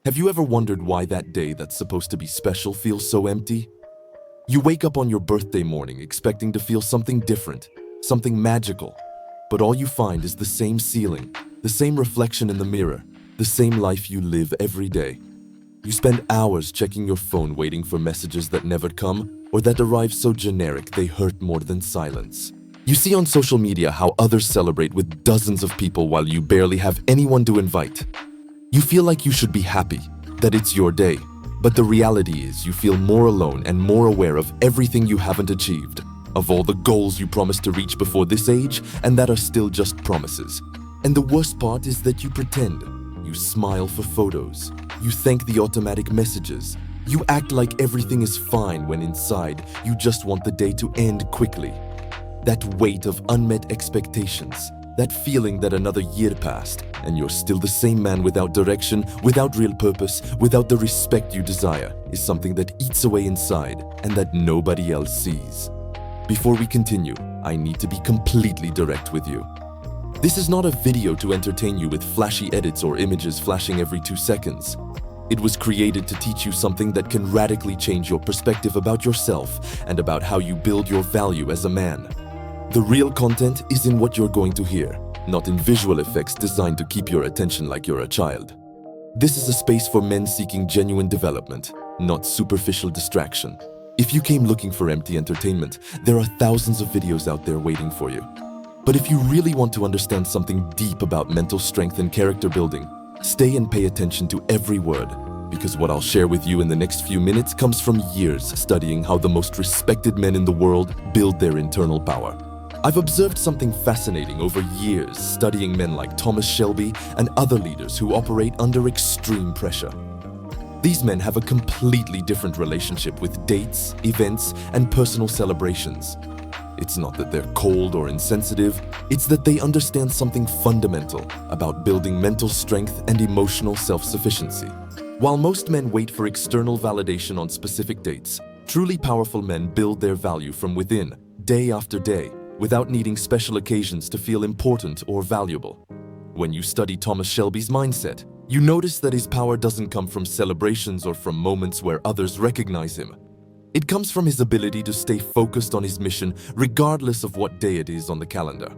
Have you ever wondered why that day that's supposed to be special feels so empty? You wake up on your birthday morning expecting to feel something different, something magical, but all you find is the same ceiling, the same reflection in the mirror, the same life you live every day. You spend hours checking your phone waiting for messages that never come or that arrive so generic they hurt more than silence. You see on social media how others celebrate with dozens of people while you barely have anyone to invite. You feel like you should be happy, that it's your day, but the reality is you feel more alone and more aware of everything you haven't achieved, of all the goals you promised to reach before this age and that are still just promises. And the worst part is that you pretend. You smile for photos. You thank the automatic messages. You act like everything is fine when inside you just want the day to end quickly. That weight of unmet expectations, that feeling that another year passed and you're still the same man without direction, without real purpose, without the respect you desire, is something that eats away inside and that nobody else sees. Before we continue, I need to be completely direct with you. This is not a video to entertain you with flashy edits or images flashing every 2 seconds. It was created to teach you something that can radically change your perspective about yourself and about how you build your value as a man. The real content is in what you're going to hear, not in visual effects designed to keep your attention like you're a child. This is a space for men seeking genuine development, not superficial distraction. If you came looking for empty entertainment, there are thousands of videos out there waiting for you. But if you really want to understand something deep about mental strength and character building, stay and pay attention to every word, because what I'll share with you in the next few minutes comes from years studying how the most respected men in the world build their internal power. I've observed something fascinating over years studying men like Thomas Shelby and other leaders who operate under extreme pressure. These men have a completely different relationship with dates, events, and personal celebrations. It's not that they're cold or insensitive, it's that they understand something fundamental about building mental strength and emotional self-sufficiency. While most men wait for external validation on specific dates, truly powerful men build their value from within, day after day, without needing special occasions to feel important or valuable. When you study Thomas Shelby's mindset, you notice that his power doesn't come from celebrations or from moments where others recognize him. It comes from his ability to stay focused on his mission regardless of what day it is on the calendar.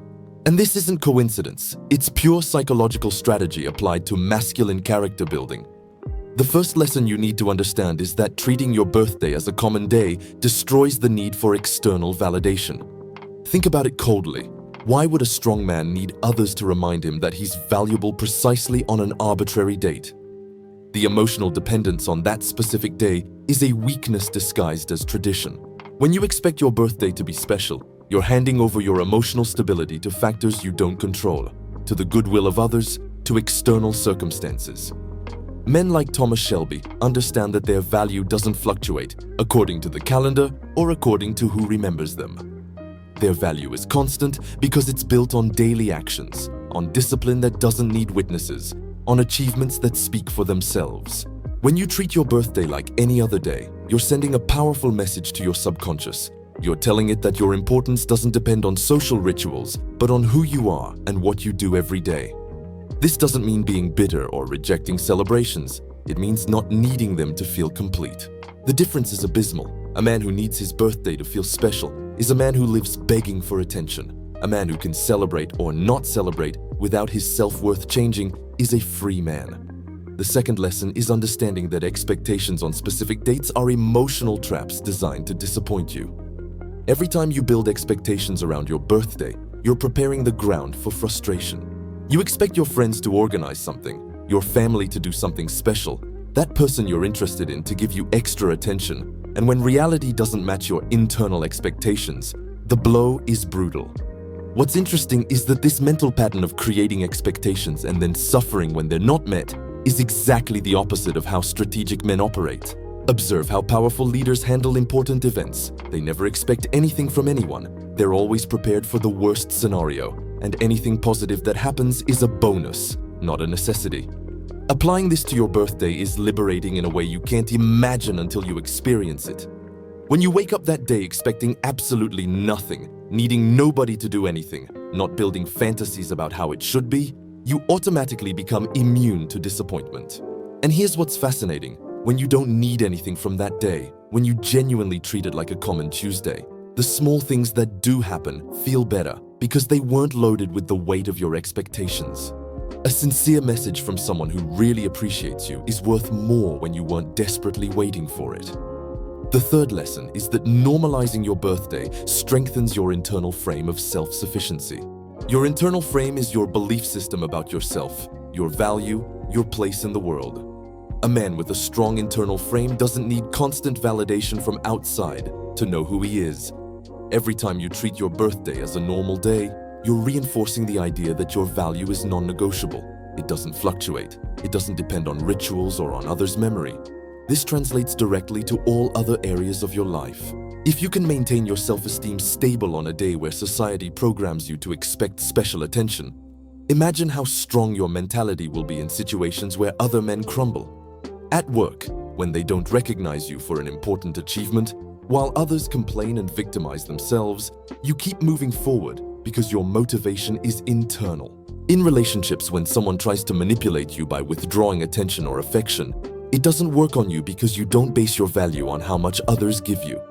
And this isn't coincidence, it's pure psychological strategy applied to masculine character building. The first lesson you need to understand is that treating your birthday as a common day destroys the need for external validation. Think about it coldly. Why would a strong man need others to remind him that he's valuable precisely on an arbitrary date? The emotional dependence on that specific day is a weakness disguised as tradition. When you expect your birthday to be special, you're handing over your emotional stability to factors you don't control, to the goodwill of others, to external circumstances. Men like Thomas Shelby understand that their value doesn't fluctuate according to the calendar or according to who remembers them. Their value is constant because it's built on daily actions, on discipline that doesn't need witnesses, on achievements that speak for themselves. When you treat your birthday like any other day, you're sending a powerful message to your subconscious. You're telling it that your importance doesn't depend on social rituals, but on who you are and what you do every day. This doesn't mean being bitter or rejecting celebrations. It means not needing them to feel complete. The difference is abysmal. A man who needs his birthday to feel special is a man who lives begging for attention. A man who can celebrate or not celebrate without his self-worth changing is a free man. The second lesson is understanding that expectations on specific dates are emotional traps designed to disappoint you. Every time you build expectations around your birthday, you're preparing the ground for frustration. You expect your friends to organize something, your family to do something special, that person you're interested in to give you extra attention, and when reality doesn't match your internal expectations, the blow is brutal. What's interesting is that this mental pattern of creating expectations and then suffering when they're not met is exactly the opposite of how strategic men operate. Observe how powerful leaders handle important events. They never expect anything from anyone. They're always prepared for the worst scenario, and anything positive that happens is a bonus, not a necessity. Applying this to your birthday is liberating in a way you can't imagine until you experience it. When you wake up that day expecting absolutely nothing, needing nobody to do anything, not building fantasies about how it should be, you automatically become immune to disappointment. And here's what's fascinating. When you don't need anything from that day, when you genuinely treat it like a common Tuesday, the small things that do happen feel better because they weren't loaded with the weight of your expectations. A sincere message from someone who really appreciates you is worth more when you weren't desperately waiting for it. The third lesson is that normalizing your birthday strengthens your internal frame of self-sufficiency. Your internal frame is your belief system about yourself, your value, your place in the world. A man with a strong internal frame doesn't need constant validation from outside to know who he is. Every time you treat your birthday as a normal day, you're reinforcing the idea that your value is non-negotiable. It doesn't fluctuate. It doesn't depend on rituals or on others' memory. This translates directly to all other areas of your life. If you can maintain your self-esteem stable on a day where society programs you to expect special attention, imagine how strong your mentality will be in situations where other men crumble. At work, when they don't recognize you for an important achievement, while others complain and victimize themselves, you keep moving forward because your motivation is internal. In relationships, when someone tries to manipulate you by withdrawing attention or affection, it doesn't work on you because you don't base your value on how much others give you.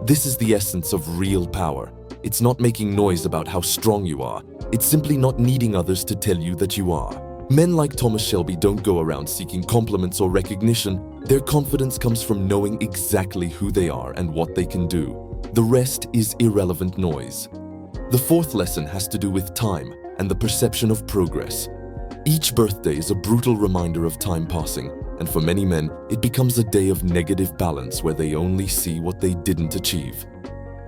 This is the essence of real power. It's not making noise about how strong you are. It's simply not needing others to tell you that you are. Men like Thomas Shelby don't go around seeking compliments or recognition. Their confidence comes from knowing exactly who they are and what they can do. The rest is irrelevant noise. The fourth lesson has to do with time and the perception of progress. Each birthday is a brutal reminder of time passing, and for many men, it becomes a day of negative balance where they only see what they didn't achieve.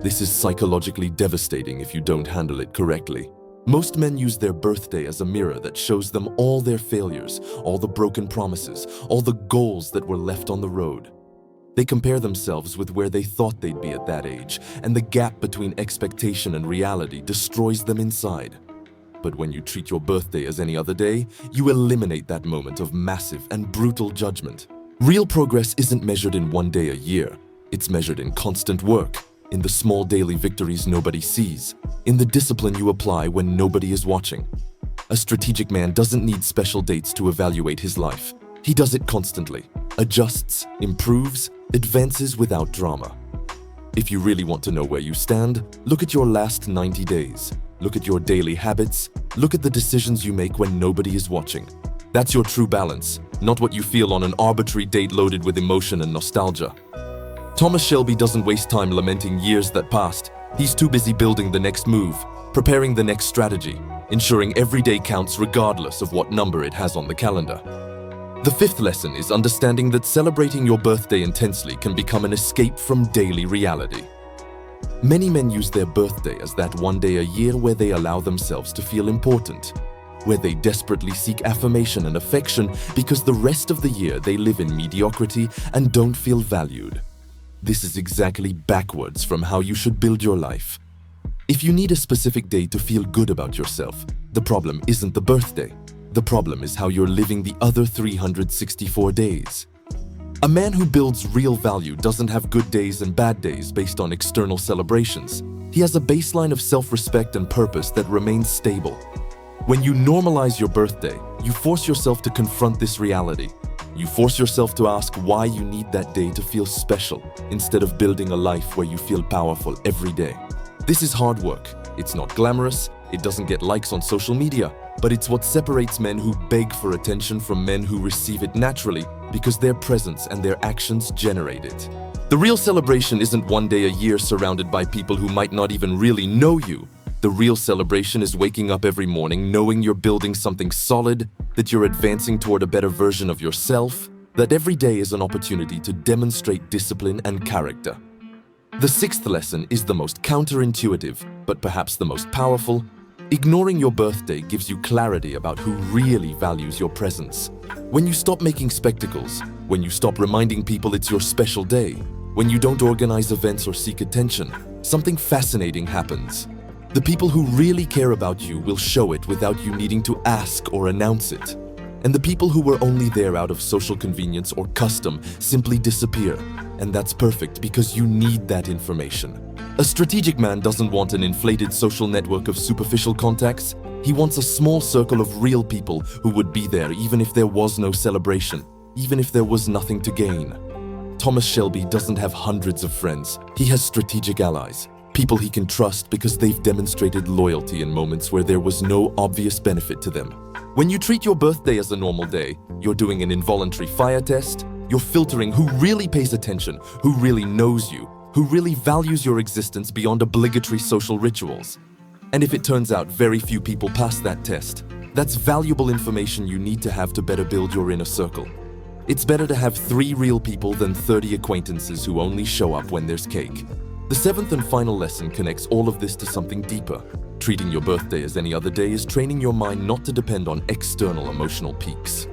This is psychologically devastating if you don't handle it correctly. Most men use their birthday as a mirror that shows them all their failures, all the broken promises, all the goals that were left on the road. They compare themselves with where they thought they'd be at that age, and the gap between expectation and reality destroys them inside. But when you treat your birthday as any other day, you eliminate that moment of massive and brutal judgment. Real progress isn't measured in one day a year. It's measured in constant work, in the small daily victories nobody sees, in the discipline you apply when nobody is watching. A strategic man doesn't need special dates to evaluate his life. He does it constantly, adjusts, improves, advances without drama. If you really want to know where you stand, look at your last 90 days. Look at your daily habits. Look at the decisions you make when nobody is watching. That's your true balance, not what you feel on an arbitrary date loaded with emotion and nostalgia. Thomas Shelby doesn't waste time lamenting years that passed. He's too busy building the next move, preparing the next strategy, ensuring every day counts regardless of what number it has on the calendar. The fifth lesson is understanding that celebrating your birthday intensely can become an escape from daily reality. Many men use their birthday as that one day a year where they allow themselves to feel important, where they desperately seek affirmation and affection because the rest of the year they live in mediocrity and don't feel valued. This is exactly backwards from how you should build your life. If you need a specific day to feel good about yourself, the problem isn't the birthday. The problem is how you're living the other 364 days. A man who builds real value doesn't have good days and bad days based on external celebrations. He has a baseline of self-respect and purpose that remains stable. When you normalize your birthday, you force yourself to confront this reality. You force yourself to ask why you need that day to feel special, instead of building a life where you feel powerful every day. This is hard work. It's not glamorous. It doesn't get likes on social media, but it's what separates men who beg for attention from men who receive it naturally because their presence and their actions generate it. The real celebration isn't one day a year surrounded by people who might not even really know you. The real celebration is waking up every morning knowing you're building something solid, that you're advancing toward a better version of yourself, that every day is an opportunity to demonstrate discipline and character. The sixth lesson is the most counterintuitive, but perhaps the most powerful. Ignoring your birthday gives you clarity about who really values your presence. When you stop making spectacles, when you stop reminding people it's your special day, when you don't organize events or seek attention, something fascinating happens. The people who really care about you will show it without you needing to ask or announce it. And the people who were only there out of social convenience or custom simply disappear. And that's perfect because you need that information. A strategic man doesn't want an inflated social network of superficial contacts. He wants a small circle of real people who would be there even if there was no celebration. even if there was nothing to gain. Thomas Shelby doesn't have hundreds of friends. He has strategic allies, people he can trust because they've demonstrated loyalty in moments where there was no obvious benefit to them. When you treat your birthday as a normal day, you're doing an involuntary fire test, you're filtering who really pays attention, who really knows you, who really values your existence beyond obligatory social rituals. And if it turns out very few people pass that test, that's valuable information you need to have to better build your inner circle. It's better to have 3 real people than 30 acquaintances who only show up when there's cake. The 7th and final lesson connects all of this to something deeper. Treating your birthday as any other day is training your mind not to depend on external emotional peaks.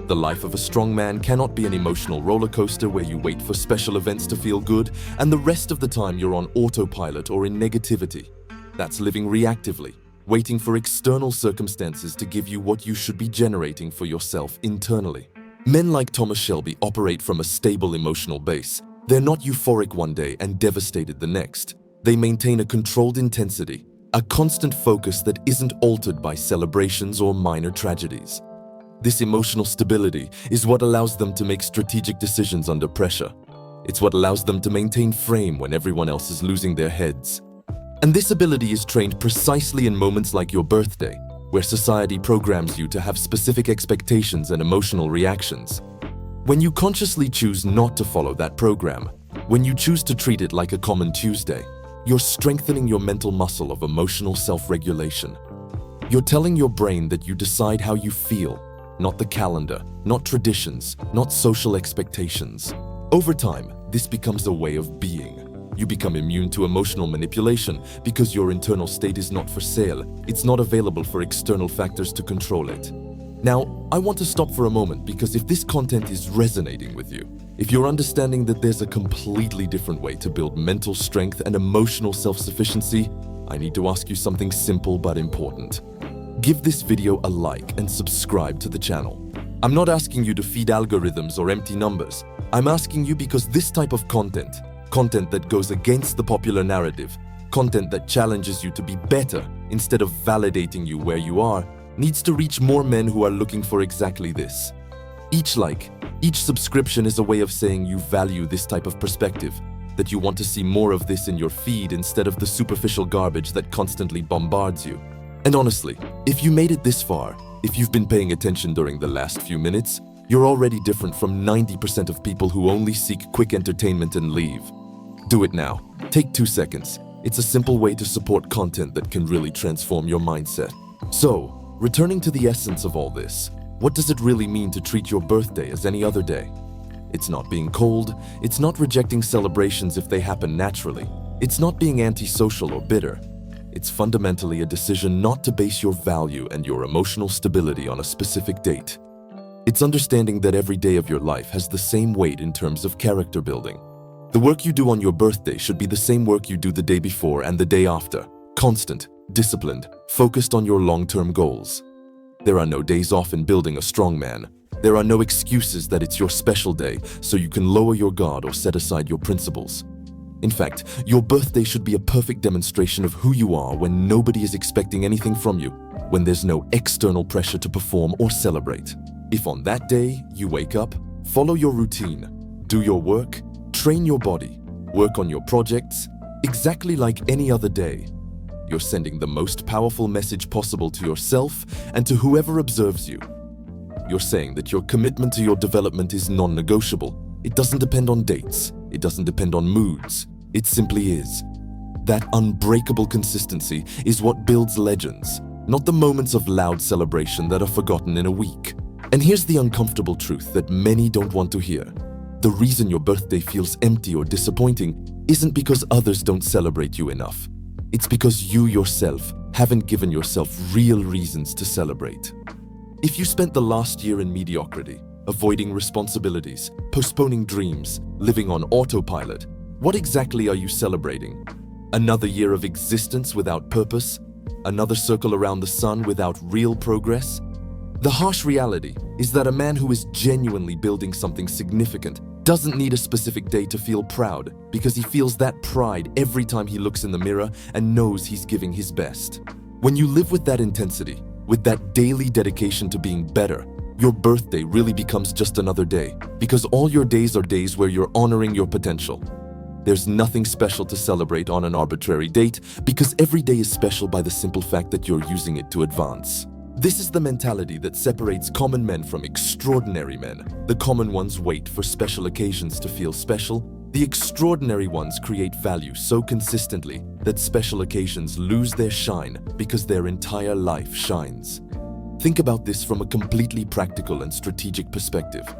The life of a strong man cannot be an emotional roller coaster where you wait for special events to feel good and the rest of the time you're on autopilot or in negativity. That's living reactively, waiting for external circumstances to give you what you should be generating for yourself internally. Men like Thomas Shelby operate from a stable emotional base. They're not euphoric one day and devastated the next. They maintain a controlled intensity, a constant focus that isn't altered by celebrations or minor tragedies. This emotional stability is what allows them to make strategic decisions under pressure. It's what allows them to maintain frame when everyone else is losing their heads. And this ability is trained precisely in moments like your birthday, where society programs you to have specific expectations and emotional reactions. When you consciously choose not to follow that program, when you choose to treat it like a common Tuesday, you're strengthening your mental muscle of emotional self-regulation. You're telling your brain that you decide how you feel, not the calendar, not traditions, not social expectations. Over time, this becomes a way of being. You become immune to emotional manipulation because your internal state is not for sale. It's not available for external factors to control it. Now, I want to stop for a moment because if this content is resonating with you, if you're understanding that there's a completely different way to build mental strength and emotional self-sufficiency, I need to ask you something simple but important. Give this video a like and subscribe to the channel. I'm not asking you to feed algorithms or empty numbers. I'm asking you because this type of content that goes against the popular narrative, content that challenges you to be better instead of validating you where you are, needs to reach more men who are looking for exactly this. Each like, each subscription is a way of saying you value this type of perspective, that you want to see more of this in your feed instead of the superficial garbage that constantly bombards you. And honestly, if you made it this far, if you've been paying attention during the last few minutes, you're already different from 90% of people who only seek quick entertainment and leave. Do it now. Take 2 seconds. It's a simple way to support content that can really transform your mindset. So, returning to the essence of all this, what does it really mean to treat your birthday as any other day? It's not being cold, it's not rejecting celebrations if they happen naturally, it's not being antisocial or bitter. It's fundamentally a decision not to base your value and your emotional stability on a specific date. It's understanding that every day of your life has the same weight in terms of character building. The work you do on your birthday should be the same work you do the day before and the day after. Constant, disciplined, focused on your long-term goals. There are no days off in building a strong man. There are no excuses that it's your special day so you can lower your guard or set aside your principles. In fact, your birthday should be a perfect demonstration of who you are when nobody is expecting anything from you, when there's no external pressure to perform or celebrate. If on that day you wake up, follow your routine, do your work, train your body, work on your projects, exactly like any other day, you're sending the most powerful message possible to yourself and to whoever observes you. You're saying that your commitment to your development is non-negotiable. It doesn't depend on dates. It doesn't depend on moods. It simply is. That unbreakable consistency is what builds legends, not the moments of loud celebration that are forgotten in a week. And here's the uncomfortable truth that many don't want to hear. The reason your birthday feels empty or disappointing isn't because others don't celebrate you enough. It's because you yourself haven't given yourself real reasons to celebrate. If you spent the last year in mediocrity, avoiding responsibilities, postponing dreams, living on autopilot, what exactly are you celebrating? Another year of existence without purpose? Another circle around the sun without real progress? The harsh reality is that a man who is genuinely building something significant doesn't need a specific day to feel proud because he feels that pride every time he looks in the mirror and knows he's giving his best. When you live with that intensity, with that daily dedication to being better, your birthday really becomes just another day, because all your days are days where you're honoring your potential. There's nothing special to celebrate on an arbitrary date, because every day is special by the simple fact that you're using it to advance. This is the mentality that separates common men from extraordinary men. The common ones wait for special occasions to feel special. The extraordinary ones create value so consistently that special occasions lose their shine because their entire life shines. Think about this from a completely practical and strategic perspective.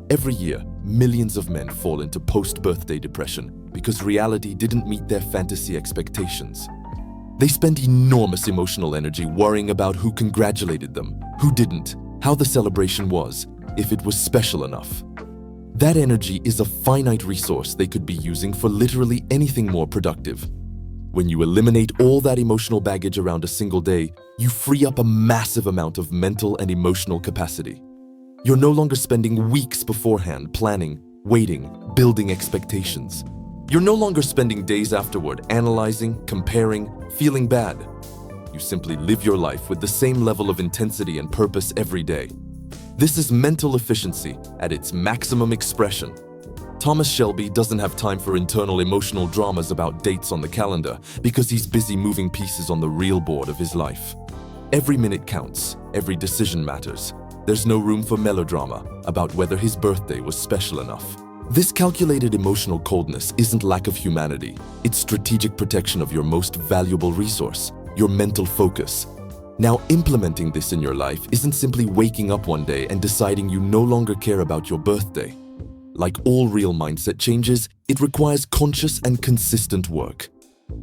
Every year, millions of men fall into post-birthday depression because reality didn't meet their fantasy expectations. They spend enormous emotional energy worrying about who congratulated them, who didn't, how the celebration was, if it was special enough. That energy is a finite resource they could be using for literally anything more productive. When you eliminate all that emotional baggage around a single day, you free up a massive amount of mental and emotional capacity. You're no longer spending weeks beforehand planning, waiting, building expectations. You're no longer spending days afterward analyzing, comparing, feeling bad. You simply live your life with the same level of intensity and purpose every day. This is mental efficiency at its maximum expression. Thomas Shelby doesn't have time for internal emotional dramas about dates on the calendar because he's busy moving pieces on the real board of his life. Every minute counts, every decision matters. There's no room for melodrama about whether his birthday was special enough. This calculated emotional coldness isn't lack of humanity. It's strategic protection of your most valuable resource, your mental focus. Now, implementing this in your life isn't simply waking up one day and deciding you no longer care about your birthday. Like all real mindset changes, it requires conscious and consistent work.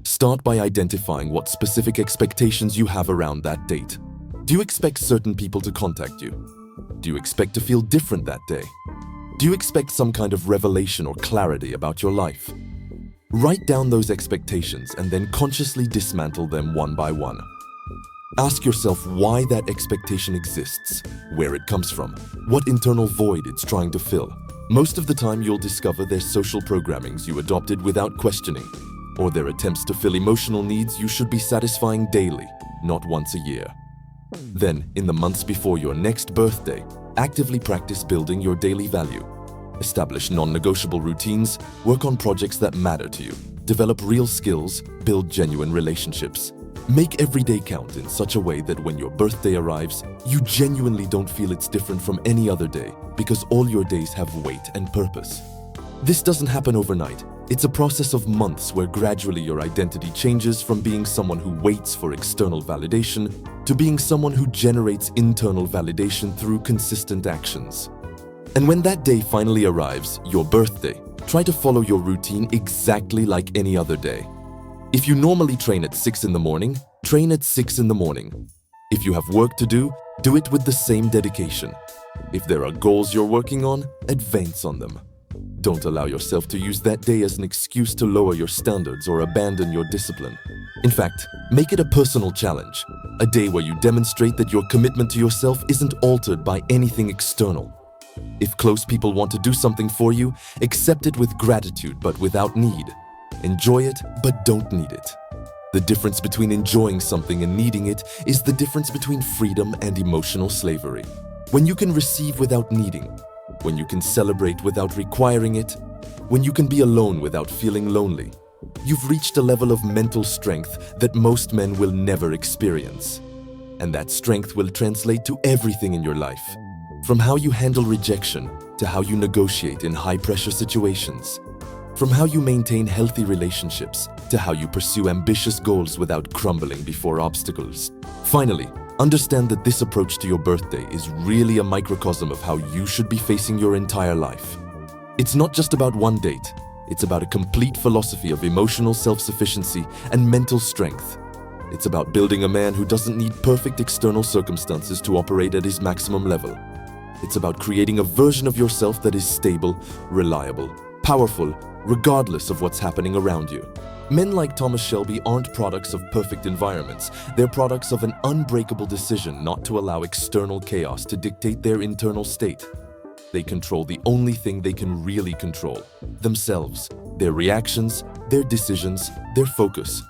Start by identifying what specific expectations you have around that date. Do you expect certain people to contact you? Do you expect to feel different that day? Do you expect some kind of revelation or clarity about your life? Write down those expectations and then consciously dismantle them one by one. Ask yourself why that expectation exists, where it comes from, what internal void it's trying to fill. Most of the time you'll discover they're social programmings you adopted without questioning, or they're attempts to fill emotional needs you should be satisfying daily, not once a year. Then, in the months before your next birthday, actively practice building your daily value. Establish non-negotiable routines, work on projects that matter to you, develop real skills, build genuine relationships. Make every day count in such a way that when your birthday arrives, you genuinely don't feel it's different from any other day because all your days have weight and purpose. This doesn't happen overnight. It's a process of months where gradually your identity changes from being someone who waits for external validation to being someone who generates internal validation through consistent actions. And when that day finally arrives, your birthday, try to follow your routine exactly like any other day. If you normally train at 6 in the morning, train at 6 in the morning. If you have work to do it with the same dedication. If there are goals you're working on, advance on them. Don't allow yourself to use that day as an excuse to lower your standards or abandon your discipline. In fact, make it a personal challenge, a day where you demonstrate that your commitment to yourself isn't altered by anything external. If close people want to do something for you, accept it with gratitude but without need. Enjoy it, but don't need it. The difference between enjoying something and needing it is the difference between freedom and emotional slavery. When you can receive without needing, when you can celebrate without requiring it, when you can be alone without feeling lonely, you've reached a level of mental strength that most men will never experience. And that strength will translate to everything in your life, from how you handle rejection to how you negotiate in high-pressure situations. From how you maintain healthy relationships to how you pursue ambitious goals without crumbling before obstacles. Finally, understand that this approach to your birthday is really a microcosm of how you should be facing your entire life. It's not just about one date, it's about a complete philosophy of emotional self-sufficiency and mental strength. It's about building a man who doesn't need perfect external circumstances to operate at his maximum level. It's about creating a version of yourself that is stable, reliable, powerful, regardless of what's happening around you. Men like Thomas Shelby aren't products of perfect environments. They're products of an unbreakable decision not to allow external chaos to dictate their internal state. They control the only thing they can really control: themselves, their reactions, their decisions, their focus.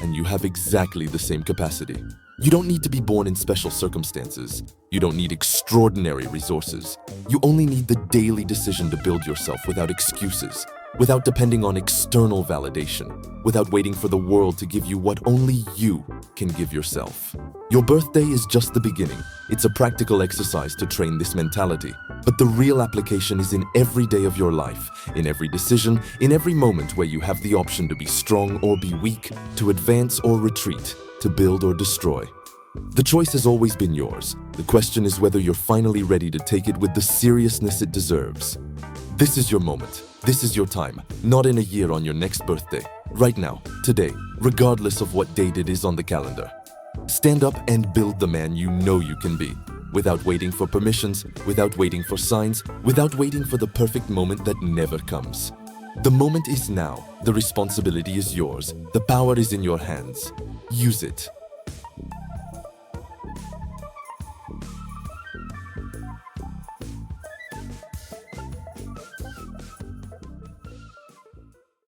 And you have exactly the same capacity. You don't need to be born in special circumstances. You don't need extraordinary resources. You only need the daily decision to build yourself without excuses, without depending on external validation, without waiting for the world to give you what only you can give yourself. Your birthday is just the beginning. It's a practical exercise to train this mentality. But the real application is in every day of your life, in every decision, in every moment where you have the option to be strong or be weak, to advance or retreat, to build or destroy. The choice has always been yours. The question is whether you're finally ready to take it with the seriousness it deserves. This is your moment. This is your time. Not in a year on your next birthday. Right now, today, regardless of what date it is on the calendar. Stand up and build the man you know you can be. Without waiting for permissions, without waiting for signs, without waiting for the perfect moment that never comes. The moment is now. The responsibility is yours. The power is in your hands. Use it.